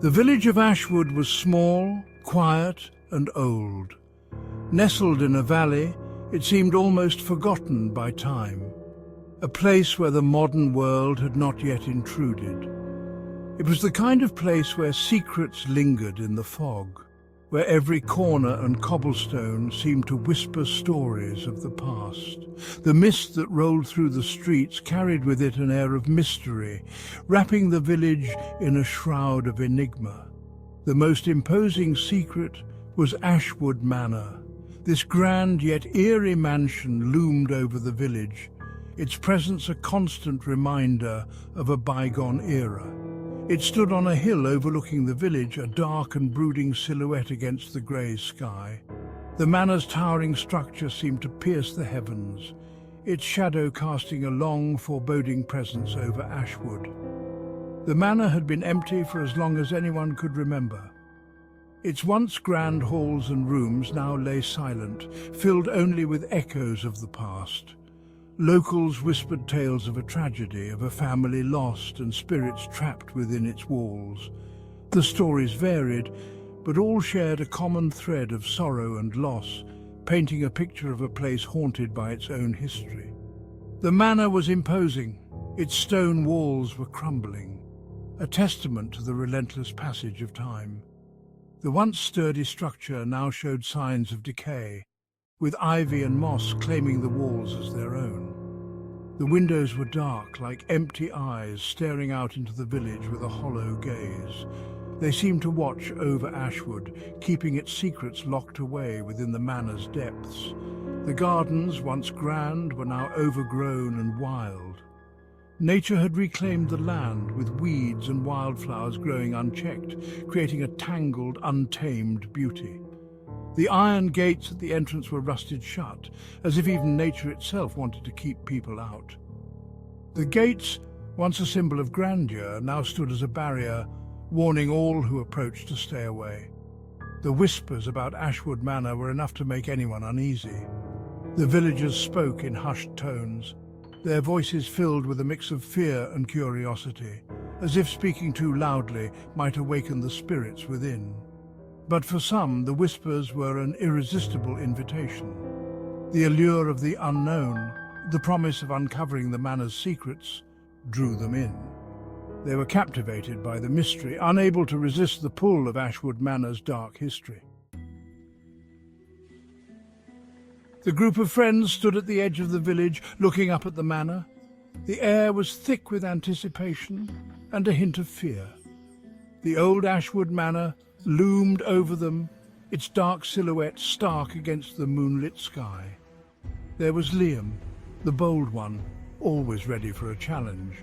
The village of Ashwood was small, quiet and old. Nestled in a valley, it seemed almost forgotten by time, a place where the modern world had not yet intruded. It was the kind of place where secrets lingered in the fog, where every corner and cobblestone seemed to whisper stories of the past. The mist that rolled through the streets carried with it an air of mystery, wrapping the village in a shroud of enigma. The most imposing secret was Ashwood Manor. This grand yet eerie mansion loomed over the village, its presence a constant reminder of a bygone era. It stood on a hill overlooking the village, a dark and brooding silhouette against the grey sky. The manor's towering structure seemed to pierce the heavens, its shadow casting a long, foreboding presence over Ashwood. The manor had been empty for as long as anyone could remember. Its once grand halls and rooms now lay silent, filled only with echoes of the past. Locals whispered tales of a tragedy, of a family lost and spirits trapped within its walls. The stories varied, but all shared a common thread of sorrow and loss, painting a picture of a place haunted by its own history. The manor was imposing. Its stone walls were crumbling, a testament to the relentless passage of time. The once sturdy structure now showed signs of decay, with ivy and moss claiming the walls as their own. The windows were dark, like empty eyes staring out into the village with a hollow gaze. They seemed to watch over Ashwood, keeping its secrets locked away within the manor's depths. The gardens, once grand, were now overgrown and wild. Nature had reclaimed the land, with weeds and wildflowers growing unchecked, creating a tangled, untamed beauty. The iron gates at the entrance were rusted shut, as if even nature itself wanted to keep people out. The gates, once a symbol of grandeur, now stood as a barrier, warning all who approached to stay away. The whispers about Ashwood Manor were enough to make anyone uneasy. The villagers spoke in hushed tones, their voices filled with a mix of fear and curiosity, as if speaking too loudly might awaken the spirits within. But for some, the whispers were an irresistible invitation. The allure of the unknown, the promise of uncovering the manor's secrets, drew them in. They were captivated by the mystery, unable to resist the pull of Ashwood Manor's dark history. The group of friends stood at the edge of the village, looking up at the manor. The air was thick with anticipation and a hint of fear. The old Ashwood Manor loomed over them, its dark silhouette stark against the moonlit sky. There was Liam, the bold one, always ready for a challenge.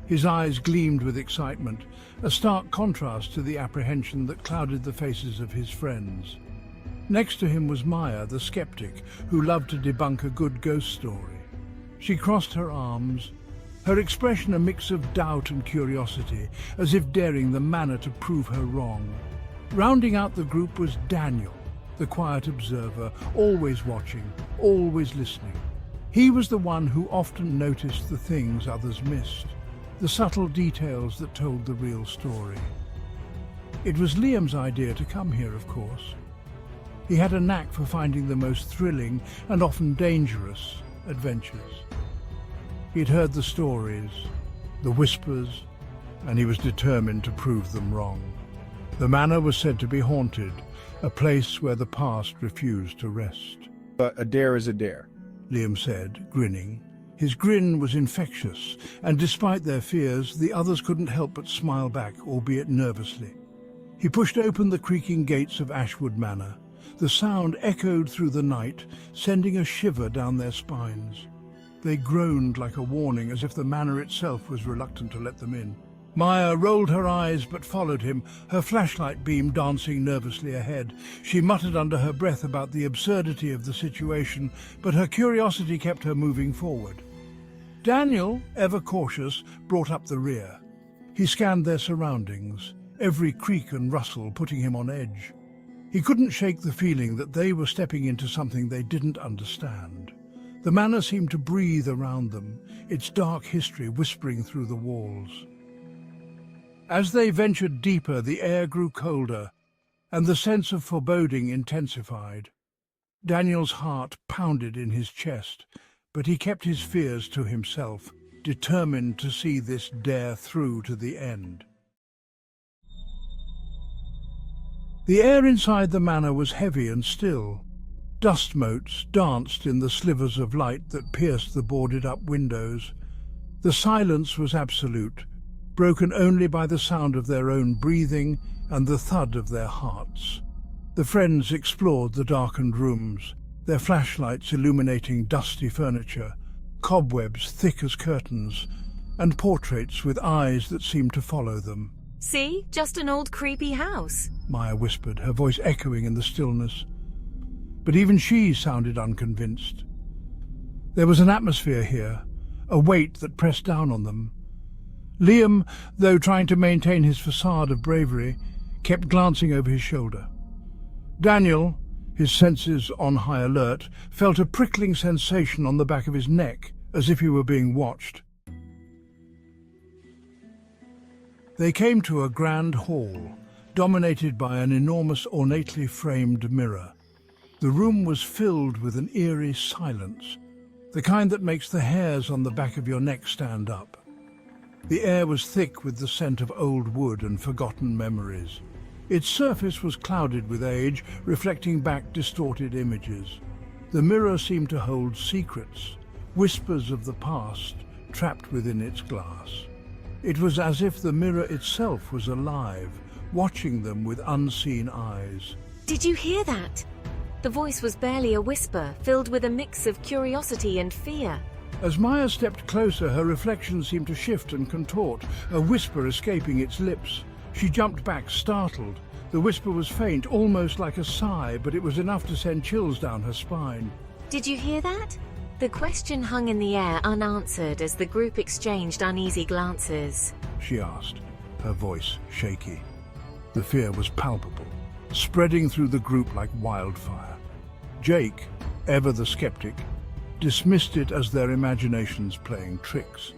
His eyes gleamed with excitement, a stark contrast to the apprehension that clouded the faces of his friends. Next to him was Maya, the skeptic, who loved to debunk a good ghost story. She crossed her arms, her expression a mix of doubt and curiosity, as if daring the manor to prove her wrong. Rounding out the group was Daniel, the quiet observer, always watching, always listening. He was the one who often noticed the things others missed, the subtle details that told the real story. It was Liam's idea to come here, of course. He had a knack for finding the most thrilling and often dangerous adventures. He'd heard the stories, the whispers, and he was determined to prove them wrong. The manor was said to be haunted, a place where the past refused to rest. A dare is a dare, Liam said, grinning. His grin was infectious, and despite their fears, the others couldn't help but smile back, albeit nervously. He pushed open the creaking gates of Ashwood Manor. The sound echoed through the night, sending a shiver down their spines. They groaned like a warning, as if the manor itself was reluctant to let them in. Maya rolled her eyes but followed him, her flashlight beam dancing nervously ahead. She muttered under her breath about the absurdity of the situation, but her curiosity kept her moving forward. Daniel, ever cautious, brought up the rear. He scanned their surroundings, every creak and rustle putting him on edge. He couldn't shake the feeling that they were stepping into something they didn't understand. The manor seemed to breathe around them, its dark history whispering through the walls. As they ventured deeper, the air grew colder, and the sense of foreboding intensified. Daniel's heart pounded in his chest, but he kept his fears to himself, determined to see this dare through to the end. The air inside the manor was heavy and still. Dust motes danced in the slivers of light that pierced the boarded-up windows. The silence was absolute, broken only by the sound of their own breathing and the thud of their hearts. The friends explored the darkened rooms, their flashlights illuminating dusty furniture, cobwebs thick as curtains, and portraits with eyes that seemed to follow them. See? Just an old creepy house, Maya whispered, her voice echoing in the stillness. But even she sounded unconvinced. There was an atmosphere here, a weight that pressed down on them. Liam, though trying to maintain his facade of bravery, kept glancing over his shoulder. Daniel, his senses on high alert, felt a prickling sensation on the back of his neck, as if he were being watched. They came to a grand hall, dominated by an enormous ornately framed mirror. The room was filled with an eerie silence, the kind that makes the hairs on the back of your neck stand up. The air was thick with the scent of old wood and forgotten memories. Its surface was clouded with age, reflecting back distorted images. The mirror seemed to hold secrets, whispers of the past trapped within its glass. It was as if the mirror itself was alive, watching them with unseen eyes. Did you hear that? The voice was barely a whisper, filled with a mix of curiosity and fear. As Maya stepped closer, her reflection seemed to shift and contort, a whisper escaping its lips. She jumped back, startled. The whisper was faint, almost like a sigh, but it was enough to send chills down her spine. Did you hear that? The question hung in the air unanswered as the group exchanged uneasy glances. She asked, her voice shaky. The fear was palpable, spreading through the group like wildfire. Jake, ever the skeptic, dismissed it as their imaginations playing tricks.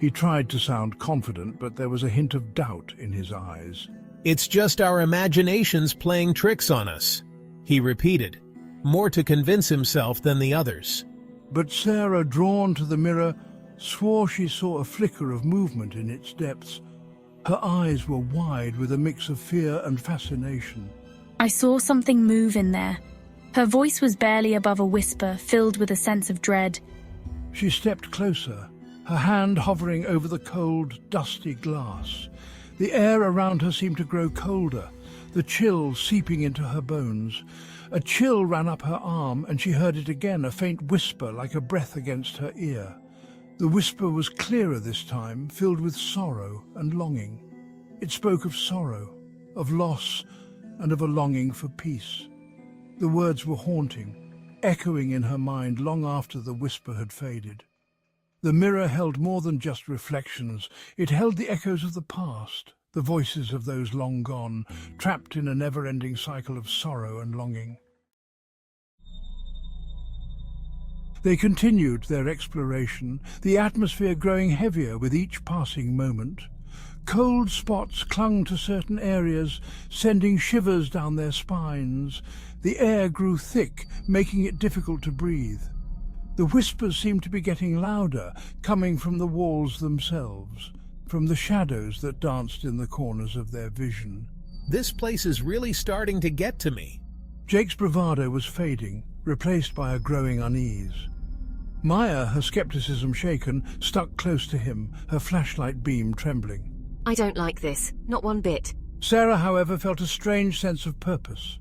He tried to sound confident, but there was a hint of doubt in his eyes. "It's just our imaginations playing tricks on us," he repeated, more to convince himself than the others. But Sarah, drawn to the mirror, swore she saw a flicker of movement in its depths. Her eyes were wide with a mix of fear and fascination. "I saw something move in there." Her voice was barely above a whisper, filled with a sense of dread. She stepped closer, her hand hovering over the cold, dusty glass. The air around her seemed to grow colder, the chill seeping into her bones. A chill ran up her arm, and she heard it again, a faint whisper like a breath against her ear. The whisper was clearer this time, filled with sorrow and longing. It spoke of sorrow, of loss, and of a longing for peace. The words were haunting, echoing in her mind long after the whisper had faded. The mirror held more than just reflections. It held the echoes of the past, the voices of those long gone, trapped in a never-ending cycle of sorrow and longing. They continued their exploration, the atmosphere growing heavier with each passing moment. Cold spots clung to certain areas, sending shivers down their spines. The air grew thick, making it difficult to breathe. The whispers seemed to be getting louder, coming from the walls themselves, from the shadows that danced in the corners of their vision. "This place is really starting to get to me." Jake's bravado was fading, replaced by a growing unease. Maya, her skepticism shaken, stuck close to him, her flashlight beam trembling. "I don't like this, not one bit." Sarah, however, felt a strange sense of purpose.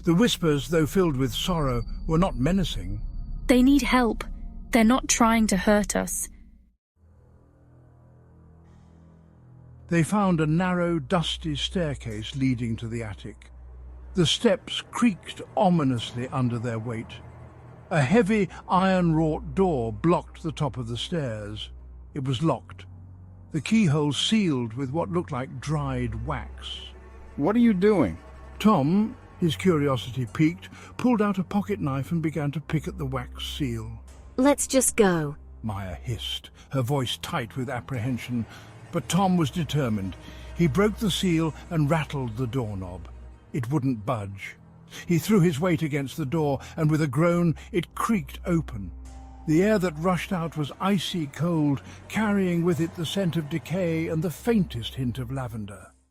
The whispers, though filled with sorrow, were not menacing. "They need help. They're not trying to hurt us." They found a narrow, dusty staircase leading to the attic. The steps creaked ominously under their weight. A heavy, iron-wrought door blocked the top of the stairs. It was locked, the keyhole sealed with what looked like dried wax. What are you doing? Tom, his curiosity piqued, pulled out a pocket knife and began to pick at the wax seal. "Let's just go," Maya hissed, her voice tight with apprehension, but Tom was determined. He broke the seal and rattled the doorknob. It wouldn't budge. He threw his weight against the door, and with a groan it creaked open. The air that rushed out was icy cold, carrying with it the scent of decay and the faintest hint of lavender.